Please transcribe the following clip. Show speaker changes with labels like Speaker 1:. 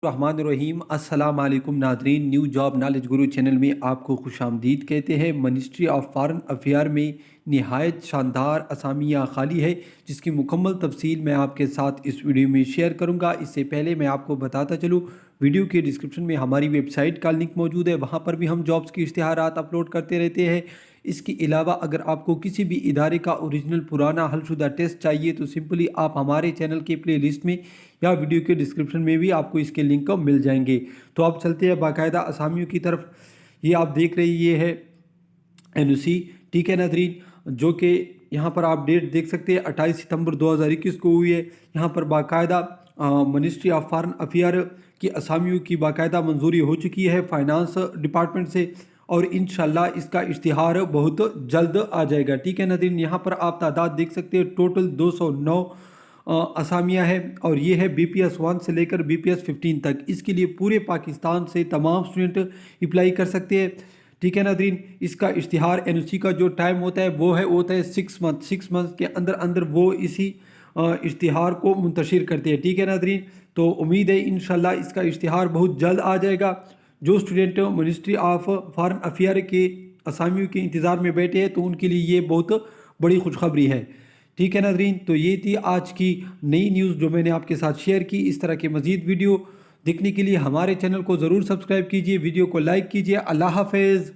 Speaker 1: रहीम अस्सलाम वालेकुम Nadreen. New job knowledge गुरु channel में आपको खुश आमदीद कहते हैं। मिनिस्ट्री ऑफ फॉरेन अफेयर में नहायत शानदार असामियाँ खाली है, जिसकी मुकम्मल तफसील मैं आपके साथ इस वीडियो में शेयर करूंगा। इससे पहले मैं आपको बताता चलूँ, वीडियो के डिस्क्रिप्शन में हमारी वेबसाइट का लिंक मौजूद है, वहाँ पर भी हम जॉब्स की इश्तिहारात अपलोड करते रहते हैं। इसके अलावा अगर आपको किसी भी इदारे का ओरिजिनल पुराना हलशुदा टेस्ट चाहिए तो सिंपली आप हमारे चैनल के प्ले लिस्ट में या वीडियो के डिस्क्रिप्शन में भी आपको इसके लिंक मिल जाएंगे। तो आप चलते हैं बाकायदा असामियों की तरफ। ये आप देख रहे हैं, ये है NOC, ठीक है नादरीन, जो कि यहाँ पर आप डेट देख सकते हैं 28 सितंबर 2021 को हुई है। यहाँ पर बाकायदा मिनिस्ट्री ऑफ फॉरेन अफेयर की असामियों की बाकायदा मंजूरी हो चुकी है फाइनेंस डिपार्टमेंट से, और इंशाल्लाह इसका इश्तिहार बहुत जल्द आ जाएगा। ठीक है नादरीन, यहाँ पर आप तादाद देख सकते हैं, टोटल 209 असामियाँ हैं, और ये है BPS 1 से लेकर BPS 15 तक। इसके लिए पूरे पाकिस्तान से तमाम स्टूडेंट अप्लाई कर सकते हैं। ठीक है नादरीन, इसका इश्तिहार NOC का जो टाइम होता है वो होता है 6 मंथ। 6 मंथ के अंदर अंदर वो इसी इश्तिहार को मुंतशिर करते हैं। ठीक है नादरीन, तो उम्मीद है इंशाल्लाह इसका इश्तिहार बहुत जल्द आ जाएगा। जो student ministry of foreign affair के असामियों के इंतज़ार में बैठे हैं तो उनके लिए ये बहुत बड़ी खुशखबरी है। ठीक है नादरीन, तो ये थी आज की नई न्यूज़ जो मैंने आपके साथ शेयर की। इस तरह के मज़ीद वीडियो देखने के लिए हमारे चैनल को ज़रूर सब्सक्राइब कीजिए, वीडियो को लाइक कीजिए। अल्लाह हाफ़िज़।